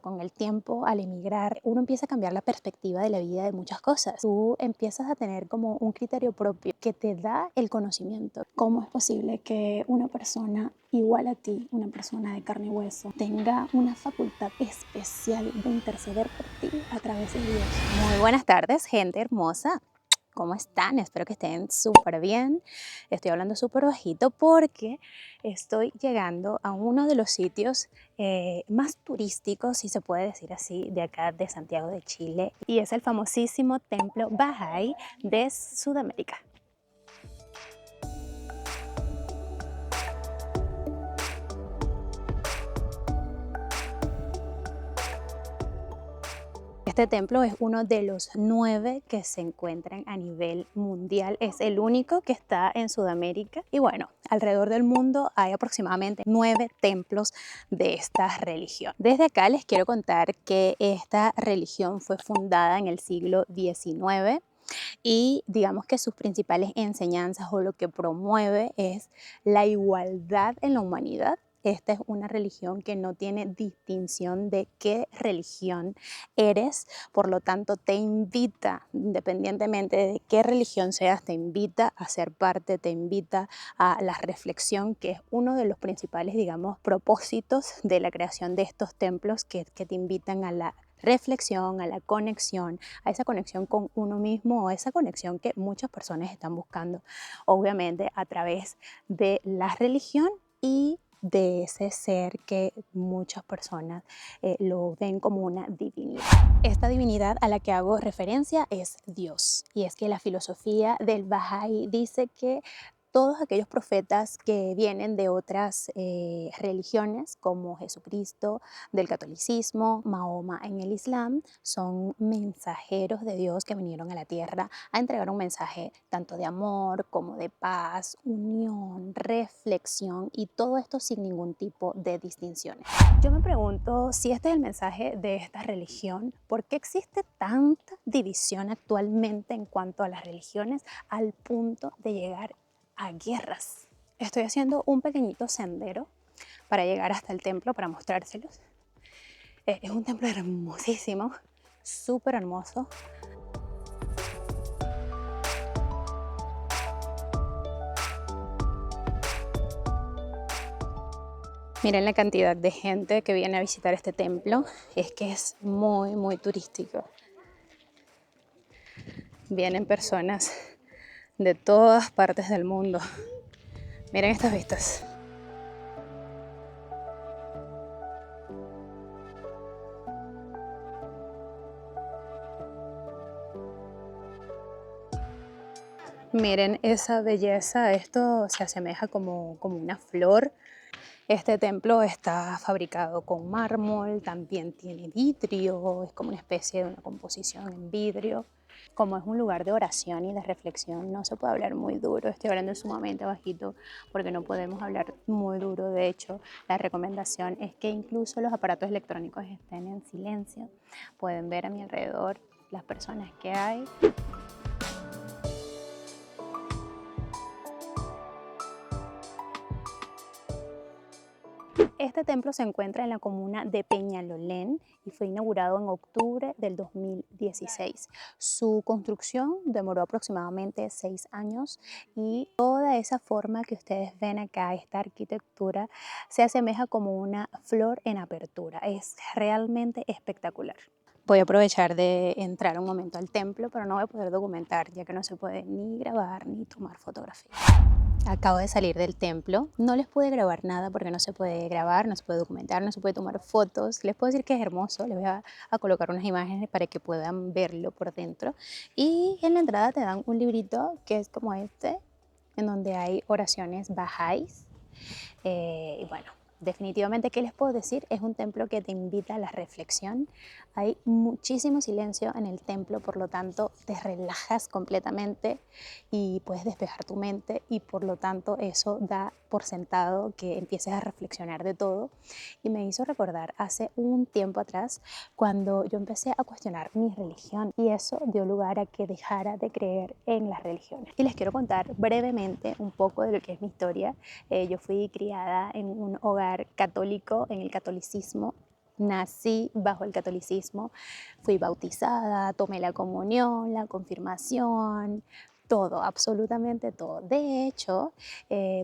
Con el tiempo, al emigrar, uno empieza a cambiar la perspectiva de la vida de muchas cosas. Tú empiezas a tener como un criterio propio que te da el conocimiento. ¿Cómo es posible que una persona igual a ti, una persona de carne y hueso, tenga una facultad especial de interceder por ti a través de Dios? Muy buenas tardes, gente hermosa. ¿Cómo están? Espero que estén súper bien. Estoy hablando súper bajito porque estoy llegando a uno de los sitios más turísticos, si se puede decir así, de acá de Santiago de Chile, y es el famosísimo Templo Bahá'í de Sudamérica. Este templo es uno de los 9 que se encuentran a nivel mundial. Es el único que está en Sudamérica. Y bueno, alrededor del mundo hay aproximadamente 9 templos de esta religión. Desde acá les quiero contar que esta religión fue fundada en el siglo XIX y digamos que sus principales enseñanzas o lo que promueve es la igualdad en la humanidad. Esta es una religión que no tiene distinción de qué religión eres, por lo tanto te invita, independientemente de qué religión seas, te invita a ser parte, te invita a la reflexión, que es uno de los principales, digamos, propósitos de la creación de estos templos que te invitan a la reflexión, a la conexión, a esa conexión con uno mismo o esa conexión que muchas personas están buscando, obviamente a través de la religión y de ese ser que muchas personas lo ven como una divinidad. Esta divinidad a la que hago referencia es Dios, y es que la filosofía del Bahá'í dice que todos aquellos profetas que vienen de otras religiones, como Jesucristo del catolicismo, Mahoma en el Islam, son mensajeros de Dios que vinieron a la tierra a entregar un mensaje tanto de amor como de paz, unión, reflexión, y todo esto sin ningún tipo de distinciones. Yo me pregunto si este es el mensaje de esta religión, ¿por qué existe tanta división actualmente en cuanto a las religiones al punto de llegar a guerras? Estoy haciendo un pequeñito sendero para llegar hasta el templo para mostrárselos. Es un templo hermosísimo, súper hermoso. Miren la cantidad de gente que viene a visitar este templo, es que es muy, muy turístico. Vienen personas de todas partes del mundo. Miren estas vistas. Miren esa belleza, esto se asemeja como una flor. Este templo está fabricado con mármol, también tiene vidrio, es como una especie de una composición en vidrio. Como es un lugar de oración y de reflexión, no se puede hablar muy duro. Estoy hablando sumamente bajito porque no podemos hablar muy duro. De hecho, la recomendación es que incluso los aparatos electrónicos estén en silencio. Pueden ver a mi alrededor las personas que hay. Este templo se encuentra en la comuna de Peñalolén y fue inaugurado en octubre del 2016. Su construcción demoró aproximadamente 6 años y toda esa forma que ustedes ven acá, esta arquitectura, se asemeja como una flor en apertura. Es realmente espectacular. Voy a aprovechar de entrar un momento al templo, pero no voy a poder documentar, ya que no se puede ni grabar ni tomar fotografías. Acabo de salir del templo, no les pude grabar nada porque no se puede grabar, no se puede documentar, no se puede tomar fotos. Les puedo decir que es hermoso, les voy a colocar unas imágenes para que puedan verlo por dentro. Y en la entrada te dan un librito que es como este, en donde hay oraciones bajáis. Y bueno, definitivamente, ¿qué les puedo decir? Es un templo que te invita a la reflexión. Hay muchísimo silencio en el templo, por lo tanto te relajas completamente y puedes despejar tu mente, y por lo tanto eso da por sentado que empieces a reflexionar de todo. Y me hizo recordar hace un tiempo atrás cuando yo empecé a cuestionar mi religión, y eso dio lugar a que dejara de creer en las religiones. Y les quiero contar brevemente un poco de lo que es mi historia. Yo fui criada en un hogar católico, en el catolicismo. nací bajo el catolicismo, fui bautizada, tomé la comunión, la confirmación, todo, absolutamente todo. De hecho,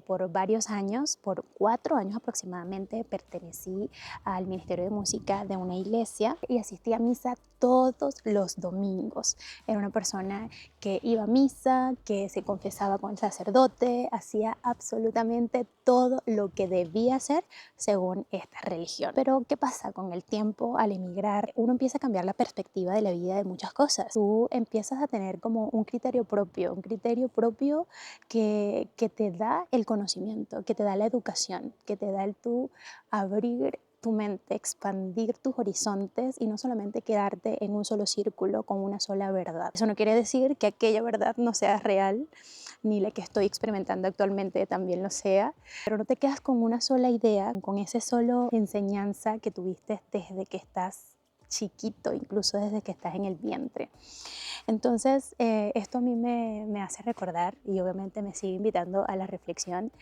por varios años, por 4 años aproximadamente, pertenecí al Ministerio de Música de una iglesia y asistí a misa todos los domingos. Era una persona que iba a misa, que se confesaba con el sacerdote, hacía absolutamente todo lo que debía hacer según esta religión. Pero ¿qué pasa con el tiempo al emigrar? Uno empieza a cambiar la perspectiva de la vida de muchas cosas. Tú empiezas a tener como un criterio propio que te da el conocimiento, que te da la educación, que te da el tú abrir tu mente, expandir tus horizontes y no solamente quedarte en un solo círculo con una sola verdad. Eso no quiere decir que aquella verdad no sea real, ni la que estoy experimentando actualmente también lo sea, pero no te quedas con una sola idea, con esa solo enseñanza que tuviste desde que estás chiquito, incluso desde que estás en el vientre. Entonces, esto a mí me hace recordar y obviamente me sigue invitando a la reflexión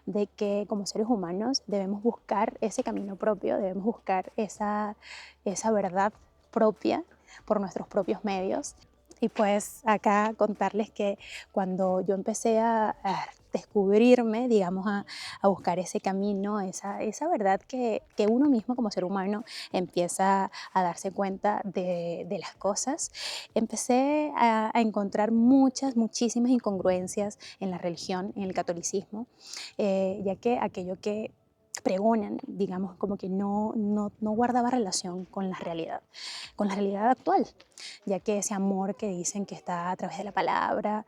de que como seres humanos debemos buscar ese camino propio, debemos buscar esa verdad propia por nuestros propios medios. Y pues acá contarles que cuando yo empecé a descubrirme, digamos, a buscar ese camino, esa verdad que uno mismo como ser humano empieza a darse cuenta de las cosas, empecé a encontrar muchísimas incongruencias en la religión, en el catolicismo, ya que aquello que pregonan, digamos, como que no guardaba relación con la realidad actual, ya que ese amor que dicen que está a través de la palabra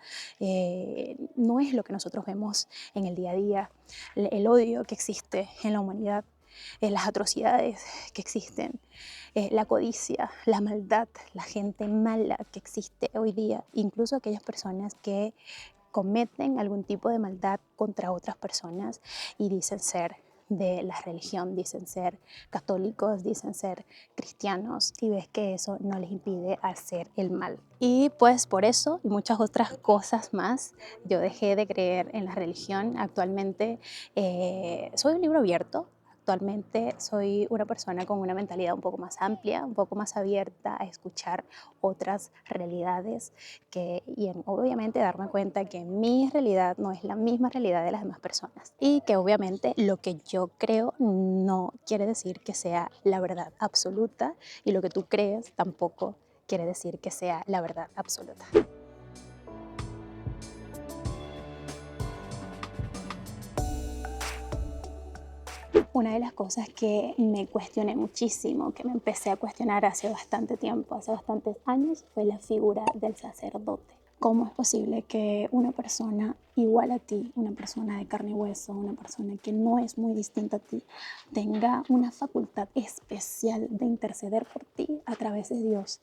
no es lo que nosotros vemos en el día a día, el odio que existe en la humanidad, las atrocidades que existen, la codicia, la maldad, la gente mala que existe hoy día, incluso aquellas personas que cometen algún tipo de maldad contra otras personas y dicen ser de la religión, dicen ser católicos, dicen ser cristianos y ves que eso no les impide hacer el mal. Y pues por eso y muchas otras cosas más, yo dejé de creer en la religión. Actualmente soy un libro abierto. Actualmente soy una persona con una mentalidad un poco más amplia, un poco más abierta a escuchar otras realidades obviamente darme cuenta que mi realidad no es la misma realidad de las demás personas y que obviamente lo que yo creo no quiere decir que sea la verdad absoluta y lo que tú crees tampoco quiere decir que sea la verdad absoluta. Una de las cosas que me cuestioné muchísimo, que me empecé a cuestionar hace bastante tiempo, hace bastantes años, fue la figura del sacerdote. ¿Cómo es posible que una persona igual a ti, una persona de carne y hueso, una persona que no es muy distinta a ti, tenga una facultad especial de interceder por ti a través de Dios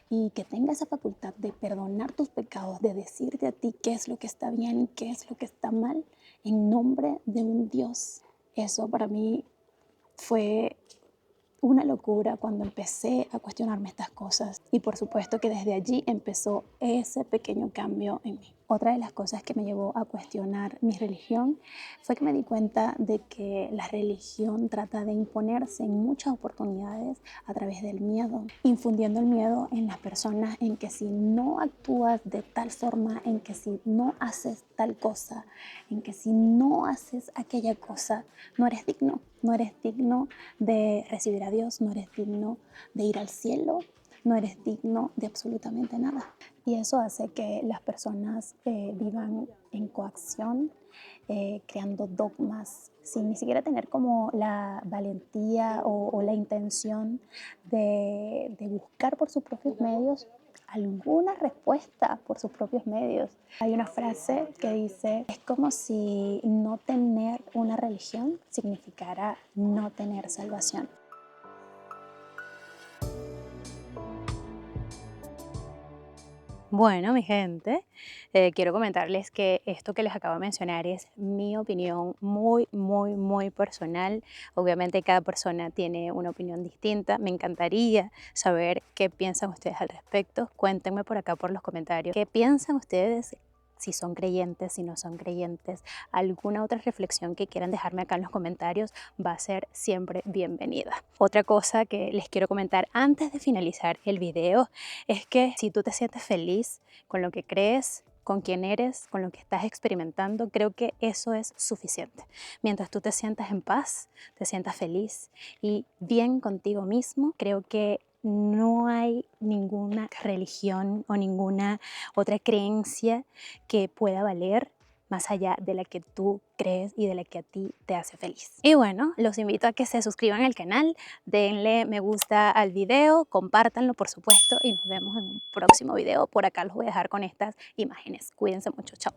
y que tenga esa facultad de perdonar tus pecados, de decirte a ti qué es lo que está bien y qué es lo que está mal en nombre de un Dios? Eso para mí fue una locura cuando empecé a cuestionarme estas cosas y por supuesto que desde allí empezó ese pequeño cambio en mí. Otra de las cosas que me llevó a cuestionar mi religión fue que me di cuenta de que la religión trata de imponerse en muchas oportunidades a través del miedo, infundiendo el miedo en las personas en que si no actúas de tal forma, en que si no haces tal cosa, en que si no haces aquella cosa, no eres digno. No eres digno de recibir a Dios, no eres digno de ir al cielo, no eres digno de absolutamente nada. Y eso hace que las personas vivan en coacción, creando dogmas, sin ni siquiera tener como la valentía o la intención de buscar por sus propios medios alguna respuesta por sus propios medios. Hay una frase que dice, es como si no tener una religión significara no tener salvación. Bueno, mi gente, quiero comentarles que esto que les acabo de mencionar es mi opinión muy personal. Obviamente cada persona tiene una opinión distinta. Me encantaría saber qué piensan ustedes al respecto. Cuéntenme por acá por los comentarios. ¿Qué piensan ustedes? si son creyentes, si no son creyentes, alguna otra reflexión que quieran dejarme acá en los comentarios va a ser siempre bienvenida. Otra cosa que les quiero comentar antes de finalizar el video es que si tú te sientes feliz con lo que crees, con quién eres, con lo que estás experimentando, creo que eso es suficiente. Mientras tú te sientas en paz, te sientas feliz y bien contigo mismo, creo que no hay ninguna religión o ninguna otra creencia que pueda valer más allá de la que tú crees y de la que a ti te hace feliz. Y bueno, los invito a que se suscriban al canal, denle me gusta al video, compártanlo por supuesto y nos vemos en un próximo video. Por acá los voy a dejar con estas imágenes. Cuídense mucho, chao.